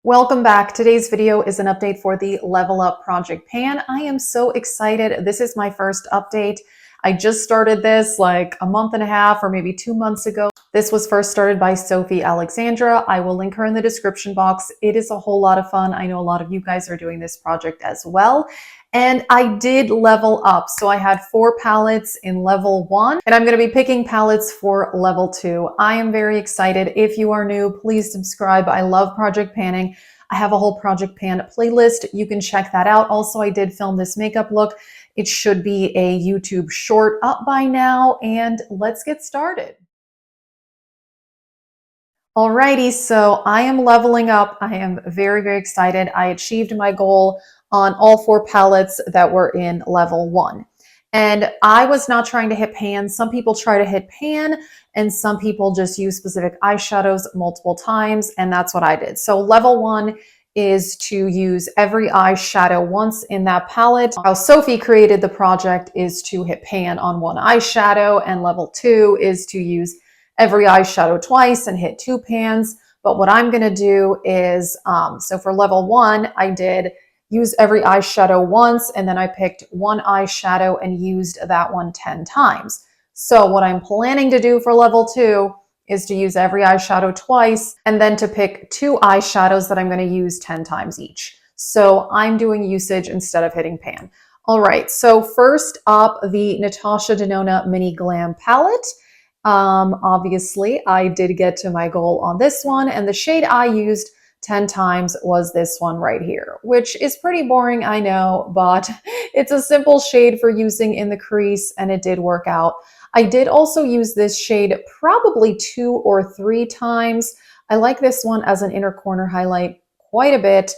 Welcome back. Today's video is an update for the Level Up Project Pan. I am so excited. This is my first update. I just started this like a month and a half or maybe 2 months ago. This was first started by Sophie Alexandra. I will link her in the description box. It is a whole lot of fun. I know a lot of you guys are doing this project as well. And I did level up. So I had 4 palettes in level 1, and I'm going to be picking palettes for level 2. I am very excited. If you are new, please subscribe. I love project panning. I have a whole project pan playlist. You can check that out. Also, I did film this makeup look. It should be a YouTube short up by now, and let's get started. Alrighty, so I am leveling up. I am very, very excited. I achieved my goal on all 4 palettes that were in level 1. And I was not trying to hit pan. Some people try to hit pan, and some people just use specific eyeshadows multiple times, and that's what I did. So level 1 is to use every eyeshadow once in that palette. How Sophie created the project is to hit pan on 1 eyeshadow, and level 2 is to use every eyeshadow twice and hit 2 pans. But what I'm going to do is, so for level 1, I did use every eyeshadow once, and then I picked 1 eyeshadow and used that one 10 times. So what I'm planning to do for level 2 is to use every eyeshadow twice, and then to pick 2 eyeshadows that I'm going to use 10 times each. So I'm doing usage instead of hitting pan. All right, so first up, the Natasha Denona Mini Glam Palette. Obviously, I did get to my goal on this one, and the shade I used 10 times was this one right here, which is pretty boring, I know, but it's a simple shade for using in the crease, and it did work out. I did also use this shade probably 2 or 3 times. I like this one as an inner corner highlight quite a bit.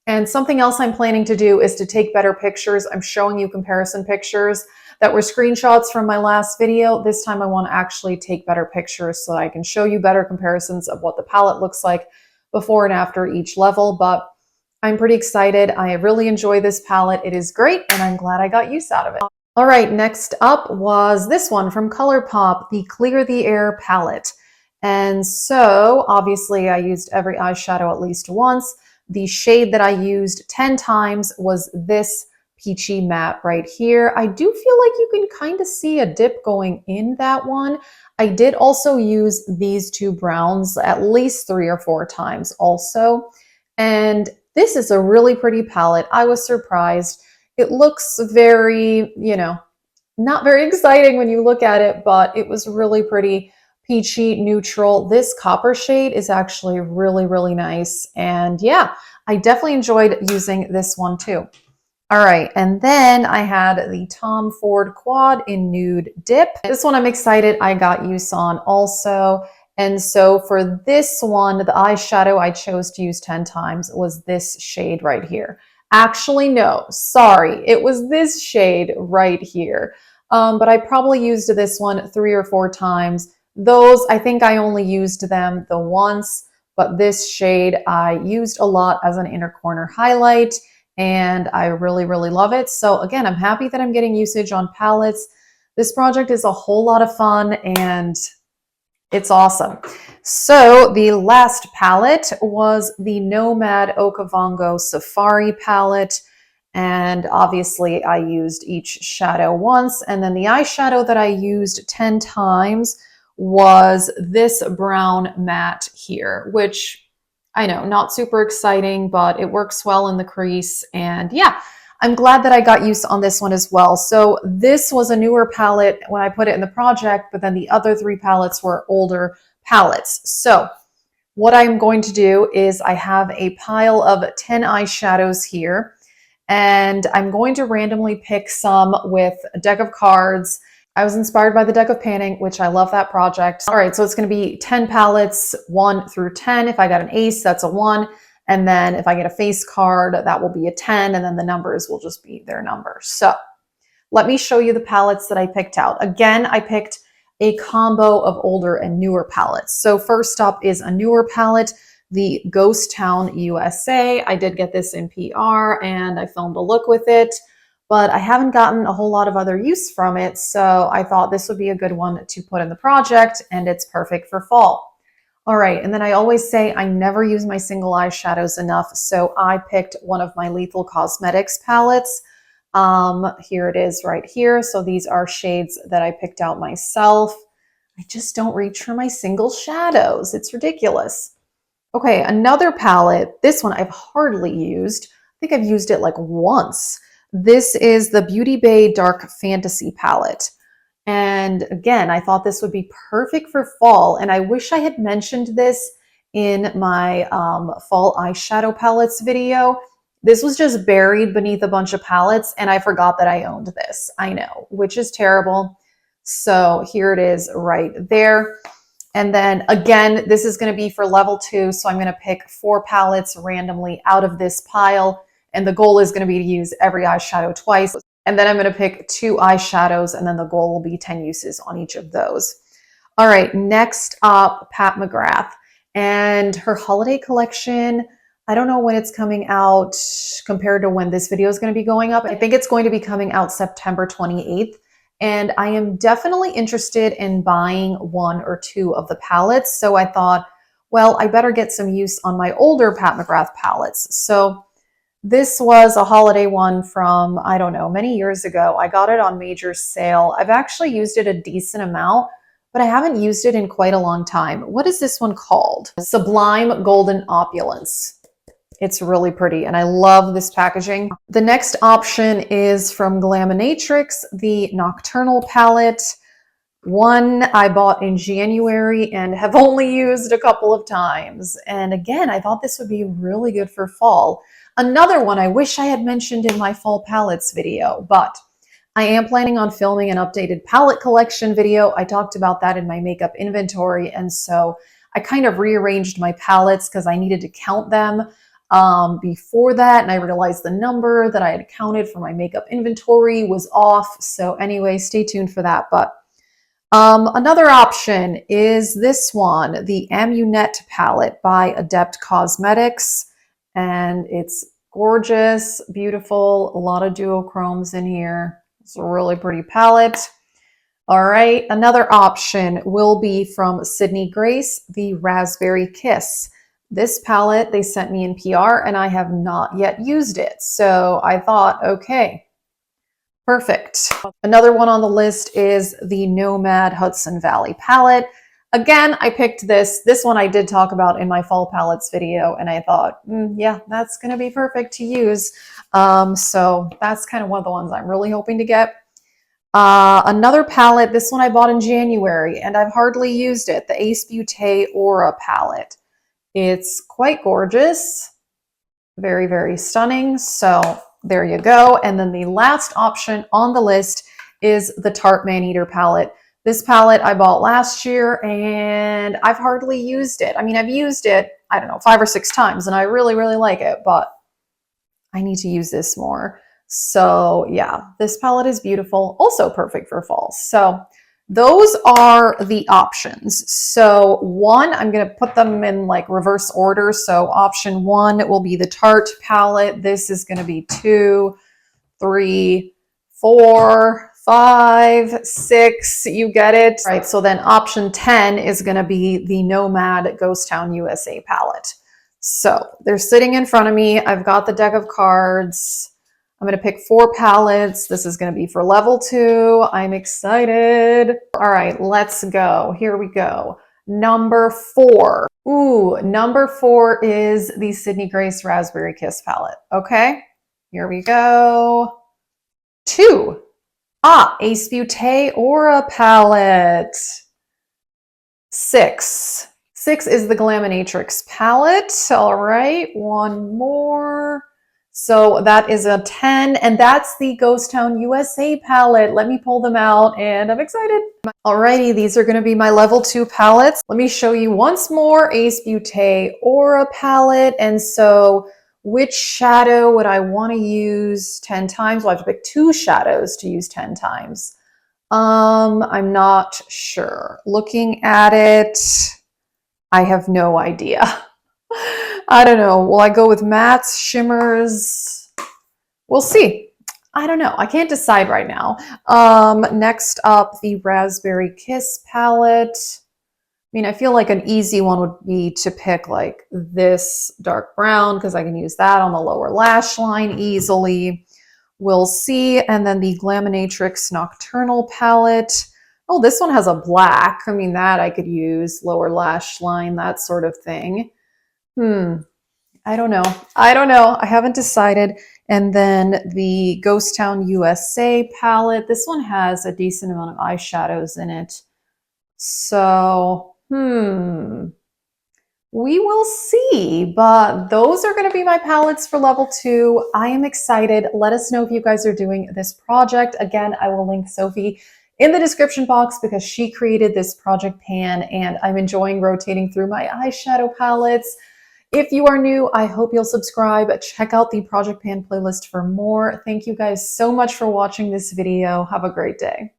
And something else I'm planning to do is to take better pictures. I'm showing you comparison pictures that were screenshots from my last video. This time I want to actually take better pictures so I can show you better comparisons of what the palette looks like before and after each level. But I'm pretty excited. I really enjoy this palette. It is great, and I'm glad I got use out of it. All right, next up was this one from Colourpop, the Clear the Air palette. And so obviously I used every eyeshadow at least once. The shade that I used 10 times was this peachy matte right here. I do feel like you can kind of see a dip going in that one. I did also use these 2 browns at least 3 or 4 times also. And this is a really pretty palette. I was surprised. It looks very, not very exciting when you look at it, but it was really pretty peachy, neutral. This copper shade is actually really, really nice. And yeah, I definitely enjoyed using this one too. All right, and then I had the Tom Ford Quad in Nude Dip. This one I'm excited I got use on also. And so for this one, the eyeshadow I chose to use 10 times was this shade right here. Actually, no, sorry, it was this shade right here. But I probably used this one 3 or 4 times. Those, I think I only used them the once, but this shade I used a lot as an inner corner highlight, and I really, really love it. So again, I'm happy that I'm getting usage on palettes. This project is a whole lot of fun, and it's awesome. So the last palette was the Nomad Okavango Safari palette. And obviously I used each shadow once. And then the eyeshadow that I used 10 times was this brown matte here, which I know, not super exciting, but it works well in the crease. And yeah, I'm glad that I got use on this one as well. So this was a newer palette when I put it in the project, but then the other 3 palettes were older palettes. So what I'm going to do is I have a pile of 10 eyeshadows here, and I'm going to randomly pick some with a deck of cards. I was inspired by the deck of panning, which I love that project. All right, so it's going to be 10 palettes, 1 through 10. If I got an ace, that's a 1. And then if I get a face card, that will be a 10. And then the numbers will just be their numbers. So let me show you the palettes that I picked out. Again, I picked a combo of older and newer palettes. So first up is a newer palette, the Ghost Town USA. I did get this in PR, and I filmed a look with it, but I haven't gotten a whole lot of other use from it. So I thought this would be a good one to put in the project, and it's perfect for fall. All right, and then I always say I never use my single eyeshadows enough, so I picked one of my Lethal Cosmetics palettes. Here it is right here. So these are shades that I picked out myself. I just don't reach for my single shadows. It's ridiculous. Okay, another palette. This one I've hardly used. I think I've used it like once. This is the Beauty Bay Dark Fantasy palette. And again, I thought this would be perfect for fall. And I wish I had mentioned this in my fall eyeshadow palettes video. This was just buried beneath a bunch of palettes and I forgot that I owned this. I know, which is terrible. So here it is right there. And then again, this is going to be for level 2. So I'm going to pick 4 palettes randomly out of this pile. And the goal is going to be to use every eyeshadow twice. And then I'm going to pick 2 eyeshadows, and then the goal will be 10 uses on each of those. All right, next up, Pat McGrath and her holiday collection. I don't know when it's coming out compared to when this video is going to be going up. I think it's going to be coming out September 28th. And I am definitely interested in buying 1 or 2 of the palettes. So I thought, well, I better get some use on my older Pat McGrath palettes. So this was a holiday one from, I don't know, many years ago. I got it on major sale. I've actually used it a decent amount, but I haven't used it in quite a long time. What is this one called? Sublime Golden Opulence. It's really pretty and I love this packaging. The next option is from Glaminatrix, the Nocturnal palette. One I bought in January and have only used a couple of times. And again, I thought this would be really good for fall. Another one I wish I had mentioned in my fall palettes video, but I am planning on filming an updated palette collection video. I talked about that in my makeup inventory. And so I kind of rearranged my palettes because I needed to count them before that. And I realized the number that I had counted for my makeup inventory was off. So anyway, stay tuned for that. But another option is this one, the Amunet palette by Adept Cosmetics. And it's gorgeous, beautiful, a lot of duochromes in here. It's a really pretty palette. All right, another option will be from Sydney Grace, the Raspberry Kiss. This palette they sent me in PR and I have not yet used it. So I thought, okay, perfect. Another one on the list is the Nomad Hudson Valley palette. Again, I picked this. This one I did talk about in my fall palettes video, and I thought, yeah, that's going to be perfect to use. So that's kind of one of the ones I'm really hoping to get. Another palette, this one I bought in January, and I've hardly used it, the Ace Beauté Aura palette. It's quite gorgeous, very, very stunning. So there you go. And then the last option on the list is the Tarte Maneater palette. This palette I bought last year and I've hardly used it. I mean, I've used it, I don't know, 5 or 6 times and I really, really like it, but I need to use this more. So yeah, this palette is beautiful, also perfect for fall. So those are the options. So 1, I'm going to put them in like reverse order. So option 1 will be the Tarte palette. This is going to be 2, 3, 4, 5, 6, you get it. All right, so then option 10 is going to be the Nomad Ghost Town USA palette. So they're sitting in front of me. I've got the deck of cards. I'm going to pick 4 palettes. This is going to be for level 2. I'm excited. All right, let's go. Here we go. Number 4. Ooh, number 4 is the Sydney Grace Raspberry Kiss palette. Okay, here we go. 2. Ace Beauté Aura palette. 6. 6 is the Glaminatrix palette. All right, 1 more. So that is a 10, and that's the Ghost Town USA palette. Let me pull them out, and I'm excited. Alrighty, these are going to be my level 2 palettes. Let me show you once more Ace Beauté Aura palette, and so which shadow would I want to use 10 times? Well, I have to pick 2 shadows to use 10 times. I'm not sure. Looking at it, I have no idea. I don't know. Will I go with mattes, shimmers? We'll see. I don't know. I can't decide right now. Next up, the Raspberry Kiss palette. mean, I feel like an easy one would be to pick like this dark brown because I can use that on the lower lash line easily. We'll see. And then the Glaminatrix Nocturnal palette. Oh, this one has a black. I mean, that I could use, lower lash line, that sort of thing. I don't know. I don't know. I haven't decided. And then the Ghost Town USA palette. This one has a decent amount of eyeshadows in it. So, we will see, but those are going to be my palettes for level 2. I am excited. Let us know if you guys are doing this project. Again, I will link Sophie in the description box because she created this project pan and I'm enjoying rotating through my eyeshadow palettes. If you are new, I hope you'll subscribe. Check out the Project Pan playlist for more. Thank you guys so much for watching this video. Have a great day.